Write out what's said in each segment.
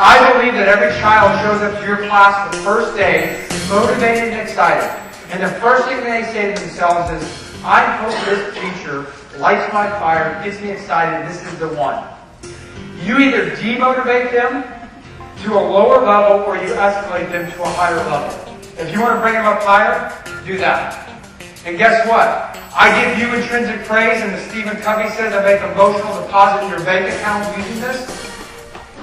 I believe that every child shows up to your class the first day motivated and excited. And the first thing they say to themselves is, I hope this teacher lights my fire, gets me excited, this is the one. You either demotivate them to a lower level or you escalate them to a higher level. If you want to bring them up higher, do that. And guess what? I give you intrinsic praise, and as Stephen Covey says, I make emotional deposit in your bank account using this.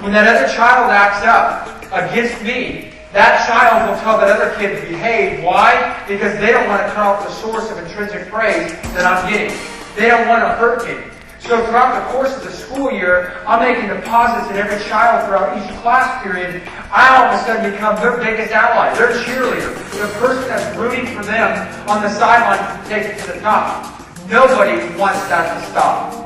When that other child acts up against me, that child will tell that other kid to behave. Why? Because they don't want to cut off the source of intrinsic praise that I'm getting. They don't want to hurt me. So throughout the course of the school year, I'm making deposits in every child throughout each class period. I all of a sudden become their biggest ally, their cheerleader, the person that's rooting for them on the sideline to take it to the top. Nobody wants that to stop.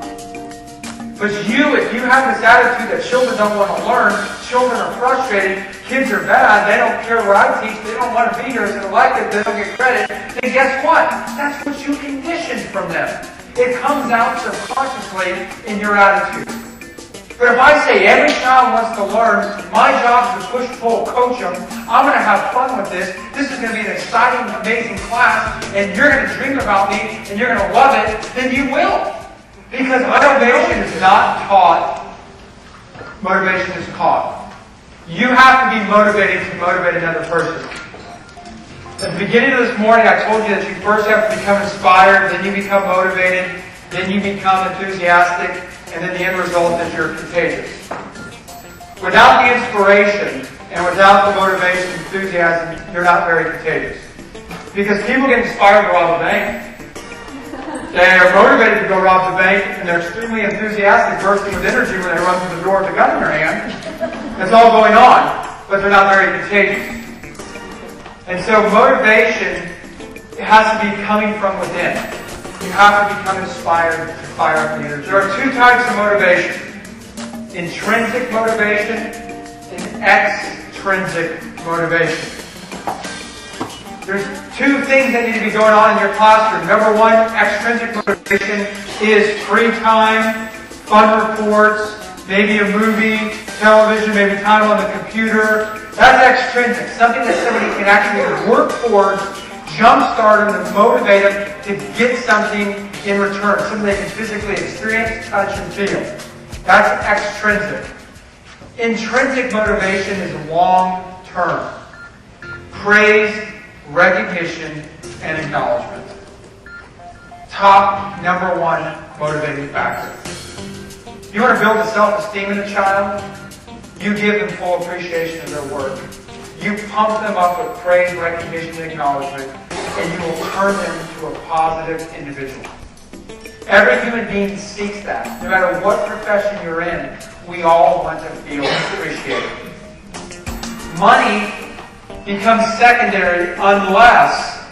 But if you have this attitude that children don't want to learn, children are frustrated, kids are bad, they don't care what I teach, they don't want to be here as elected, they don't get credit, then guess what? That's what you conditioned from them. It comes out subconsciously in your attitude. But if I say every child wants to learn, my job is to push, pull, coach them, I'm going to have fun with this, this is going to be an exciting, amazing class, and you're going to dream about me, and you're going to love it, then you will. Because motivation is not taught, motivation is caught. You have to be motivated to motivate another person. At the beginning of this morning, I told you that you first have to become inspired, then you become motivated, then you become enthusiastic, and then the end result is you're contagious. Without the inspiration and without the motivation and enthusiasm, you're not very contagious. Because people get inspired to rob a bank. They are motivated to go rob the bank, and they're extremely enthusiastic, bursting with energy when they run through the door with a gun in their hand. That's all going on, but they're not very contagious. And so motivation has to be coming from within. You have to become inspired to fire up the energy. There are two types of motivation. Intrinsic motivation and extrinsic motivation. There's two things that need to be going on in your classroom. Number one, extrinsic motivation is free time, fun reports, maybe a movie, television, maybe time on the computer. That's extrinsic, something that somebody can actually work towards, jumpstart them, to motivate them to get something in return, something they can physically experience, touch, and feel. That's extrinsic. Intrinsic motivation is long-term. Praise, recognition, and acknowledgement. Top number one motivating factor. You want to build the self-esteem in a child? You give them full appreciation of their work. You pump them up with praise, recognition, and acknowledgement, and you will turn them into a positive individual. Every human being seeks that. No matter what profession you're in, we all want to feel appreciated. Money becomes secondary unless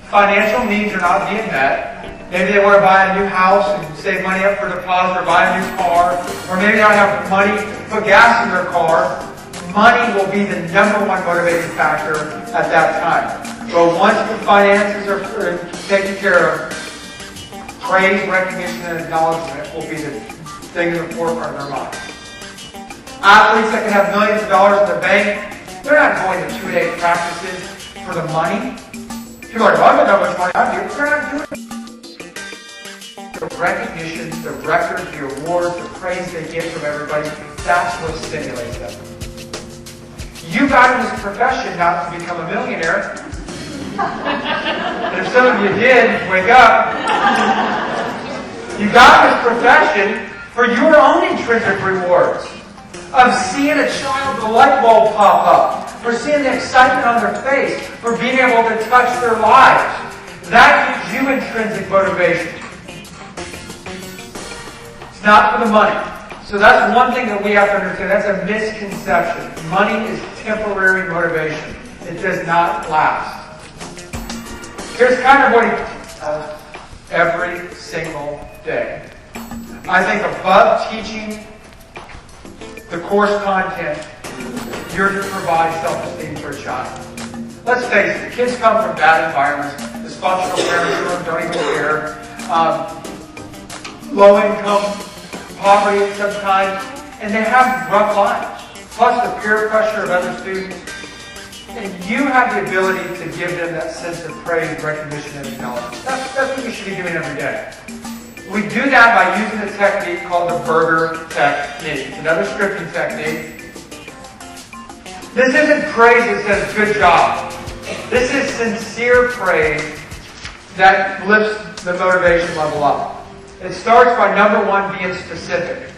financial needs are not being met. Maybe they want to buy a new house and save money up for deposit, or buy a new car, or maybe they don't have money to put gas in their car. Money will be the number one motivating factor at that time. But once the finances are taken care of, praise, recognition, and acknowledgement will be the thing in the forefront of their mind. Athletes that can have millions of dollars in the bank, they're not going to 2-day practices for the money. People are like, well, I don't know how much money I do. They're not doing it. The recognition, the record, the awards, the praise they get from everybody, that's what stimulates them. You got in this profession not to become a millionaire. And if some of you did, wake up. You got in this profession for your own intrinsic rewards. Of seeing a child, the light bulb pop up, for seeing the excitement on their face, for being able to touch their lives. That gives you intrinsic motivation. It's not for the money. So that's one thing that we have to understand. That's a misconception. Money is temporary motivation. It does not last. Here's kind of what he does every single day. I think above teaching the course content, you're to provide self-esteem for a child. Let's face it, kids come from bad environments. Dysfunctional parents don't even care. Low income, poverty of some kind, and they have rough lives. plus the peer pressure of other students, and you have the ability to give them that sense of praise, recognition, and acknowledgement. That's what you should be doing every day. We do that by using a technique called the burger technique. It's another scripting technique. This isn't praise that says, good job. This is sincere praise that lifts the motivation level up. It starts by, number one, being specific.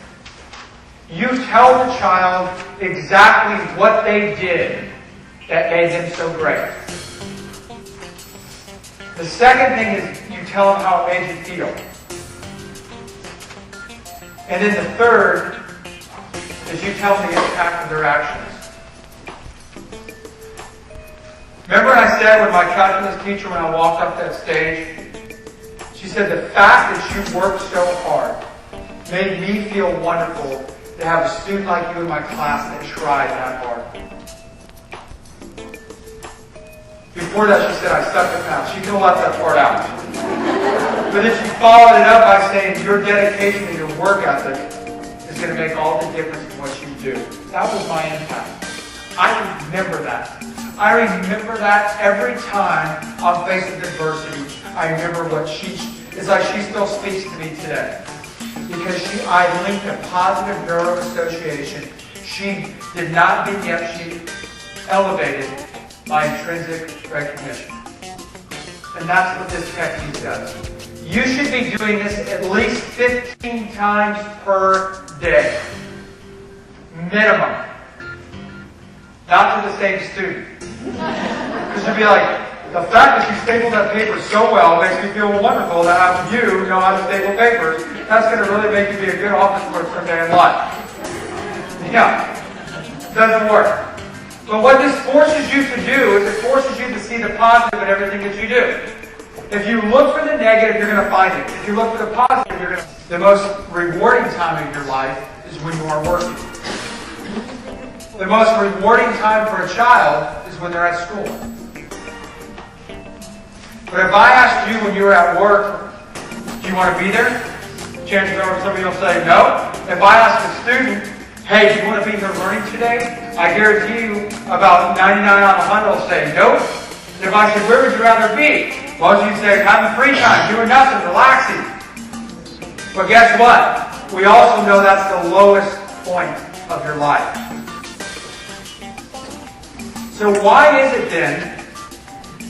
You tell the child exactly what they did that made them so great. The second thing is you tell them how it made you feel. And then the third is you tell them the impact of their actions. Remember I said with my calculus teacher when I walked up that stage, she said the fact that you worked so hard made me feel wonderful to have a student like you in my class that tried that hard. Before that she said I sucked at math. She could have left that part out. But then she followed it up by saying your dedication and your work ethic is going to make all the difference in what you do. That was my impact. I remember that. I remember that every time I'm faced with adversity. I remember what it's like she still speaks to me today. Because I linked a positive neuroassociation. She did not beat me up, she elevated my intrinsic recognition. And that's what this technique does. You should be doing this at least 15 times per day. Minimum. Not to the same student. Because you'll be like, the fact that you stapled that paper so well makes me feel wonderful that you know how to staple papers. That's going to really make you be a good office clerk someday in life. Yeah. Doesn't work. But what this forces you to do is it forces you to see the positive in everything that you do. If you look for the negative, you're going to find it. If you look for the positive, you're going to... The most rewarding time of your life is when you are working. The most rewarding time for a child is when they're at school. But if I asked you when you were at work, do you want to be there? Chances are somebody will say no. If I ask a student, hey, do you want to be here learning today? I guarantee you about 99 out of 100 will say nope. And if I said, where would you rather be? Most of you say, having free time, doing nothing, relaxing. But guess what? We also know that's the lowest point of your life. So why is it then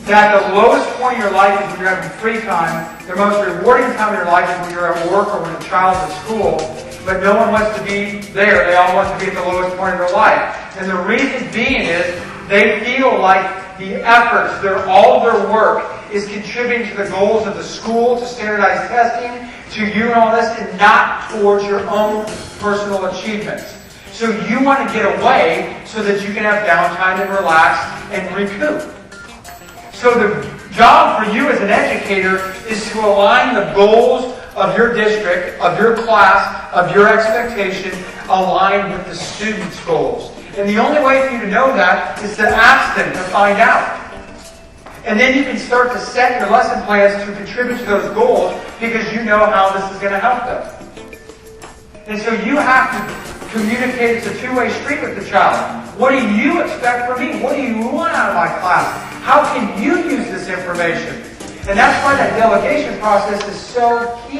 that the lowest point of your life is when you're having free time, the most rewarding time of your life is when you're at work or when a child's at school, but no one wants to be there. They all want to be at the lowest point of their life. And the reason being is they feel like the efforts, all of their work is contributing to the goals of the school, to standardized testing, to you and all this, and not towards your own personal achievements. So you want to get away so that you can have downtime and relax and recoup. So the job for you as an educator is to align the goals of your district, of your class, of your expectation, aligned with the students' goals. And the only way for you to know that is to ask them to find out. And then you can start to set your lesson plans to contribute to those goals because you know how this is going to help them. And so you have to communicate. It's a two-way street with the child. What do you expect from me? What do you want out of my class? How can you use this information? And that's why that delegation process is so key.